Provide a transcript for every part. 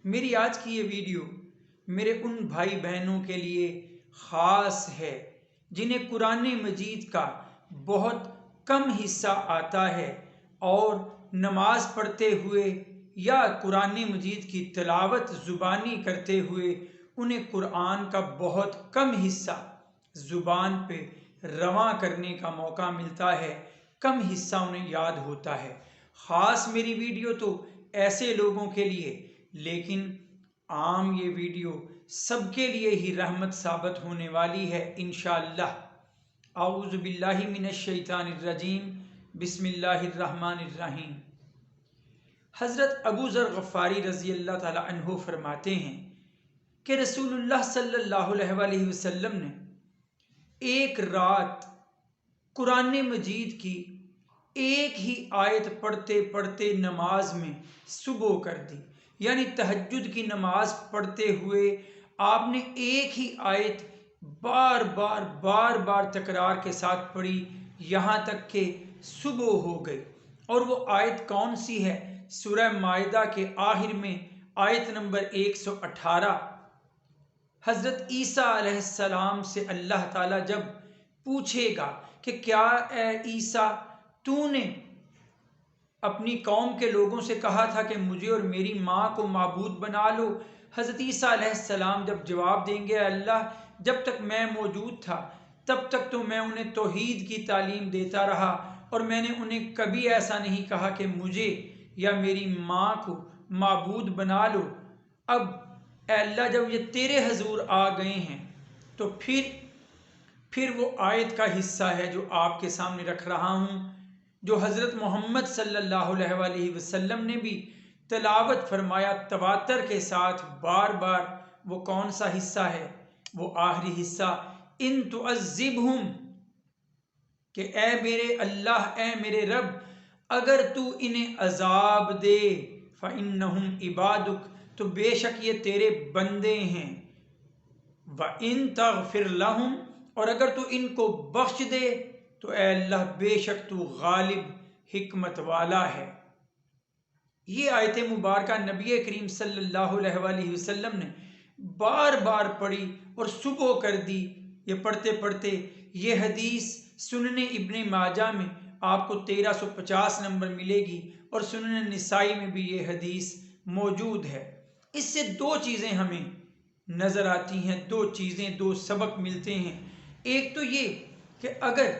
میری آج کی یہ ویڈیو میرے ان بھائی بہنوں کے لیے خاص ہے جنہیں قرآن مجید کا بہت کم حصہ آتا ہے اور نماز پڑھتے ہوئے یا قرآن مجید کی تلاوت زبانی کرتے ہوئے انہیں قرآن کا بہت کم حصہ زبان پہ رواں کرنے کا موقع ملتا ہے، کم حصہ انہیں یاد ہوتا ہے۔ خاص میری ویڈیو تو ایسے لوگوں کے لیے، لیکن عام یہ ویڈیو سب کے لیے ہی رحمت ثابت ہونے والی ہے انشاءاللہ۔ اعوذ باللہ من الشیطان الرجیم، بسم اللہ الرحمن الرحیم۔ حضرت ابو ذر غفاری رضی اللہ تعالی عنہ فرماتے ہیں کہ رسول اللہ صلی اللہ علیہ وسلم نے ایک رات قرآن مجید کی ایک ہی آیت پڑھتے پڑھتے نماز میں صبح کر دی، یعنی تہجد کی نماز پڑھتے ہوئے آپ نے ایک ہی آیت بار بار تکرار کے ساتھ پڑھی یہاں تک کہ صبح ہو گئی۔ اور وہ آیت کون سی ہے؟ سورہ مائدہ کے آخر میں آیت نمبر 118۔ حضرت عیسیٰ علیہ السلام سے اللہ تعالیٰ جب پوچھے گا کہ کیا اے عیسیٰ تو نے اپنی قوم کے لوگوں سے کہا تھا کہ مجھے اور میری ماں کو معبود بنا لو، حضرت عیسیٰ علیہ السلام جب جواب دیں گے اللہ جب تک میں موجود تھا تب تک تو میں انہیں توحید کی تعلیم دیتا رہا اور میں نے انہیں کبھی ایسا نہیں کہا کہ مجھے یا میری ماں کو معبود بنا لو۔ اب اے اللہ جب یہ تیرے حضور آ گئے ہیں تو پھر وہ آیت کا حصہ ہے جو آپ کے سامنے رکھ رہا ہوں، جو حضرت محمد صلی اللہ علیہ وسلم نے بھی تلاوت فرمایا تواتر کے ساتھ بار بار۔ وہ کون سا حصہ ہے؟ وہ آخری حصہ، ان تعذبہم، کہ اے میرے اللہ، اے میرے رب، اگر تو انہیں عذاب دے فإنہم عبادک، تو بے شک یہ تیرے بندے ہیں، وَإِن تَغْفِرْ لَهُمْ، اور اگر تو ان کو بخش دے تو اے اللہ بے شک تو غالب حکمت والا ہے۔ یہ آیت مبارکہ نبی کریم صلی اللہ علیہ وسلم نے بار بار پڑھی اور صبح کر دی۔ یہ پڑھتے پڑھتے یہ حدیث سنن ابن ماجہ میں آپ کو 1350 نمبر ملے گی اور سنن نسائی میں بھی یہ حدیث موجود ہے۔ اس سے دو چیزیں ہمیں نظر آتی ہیں، دو سبق ملتے ہیں۔ ایک تو یہ کہ اگر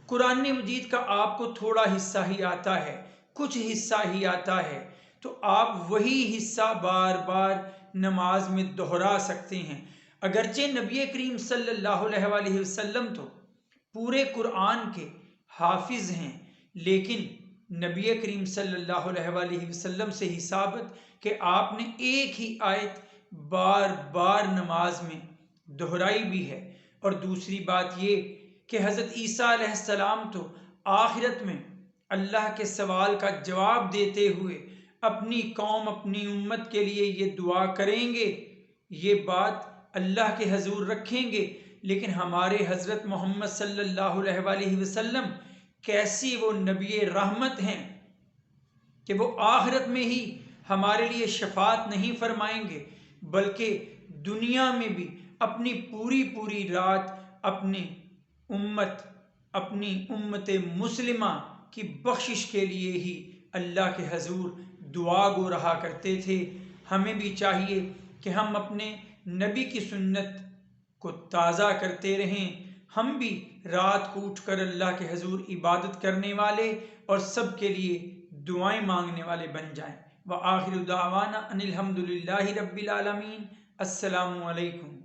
قرآن مجید کا آپ کو تھوڑا حصہ ہی آتا ہے، کچھ حصہ ہی آتا ہے، تو آپ وہی حصہ بار بار نماز میں دہرا سکتے ہیں۔ اگرچہ نبی کریم صلی اللہ علیہ وسلم تو پورے قرآن کے حافظ ہیں، لیکن نبی کریم صلی اللہ علیہ وسلم سے ہی ثابت کہ آپ نے ایک ہی آیت بار بار نماز میں دہرائی بھی ہے۔ اور دوسری بات یہ کہ حضرت عیسیٰ علیہ السلام تو آخرت میں اللہ کے سوال کا جواب دیتے ہوئے اپنی قوم، اپنی امت کے لیے یہ دعا کریں گے، یہ بات اللہ کے حضور رکھیں گے۔ لیکن ہمارے حضرت محمد صلی اللہ علیہ وسلم کیسی وہ نبی رحمت ہیں کہ وہ آخرت میں ہی ہمارے لیے شفاعت نہیں فرمائیں گے، بلکہ دنیا میں بھی اپنی پوری رات اپنی امت مسلمہ کی بخشش کے لیے ہی اللہ کے حضور دعا گو رہا کرتے تھے۔ ہمیں بھی چاہیے کہ ہم اپنے نبی کی سنت کو تازہ کرتے رہیں، ہم بھی رات کو اٹھ کر اللہ کے حضور عبادت کرنے والے اور سب کے لیے دعائیں مانگنے والے بن جائیں۔ وآخر دعوانا ان الحمد للہ رب العالمین۔ السلام علیکم۔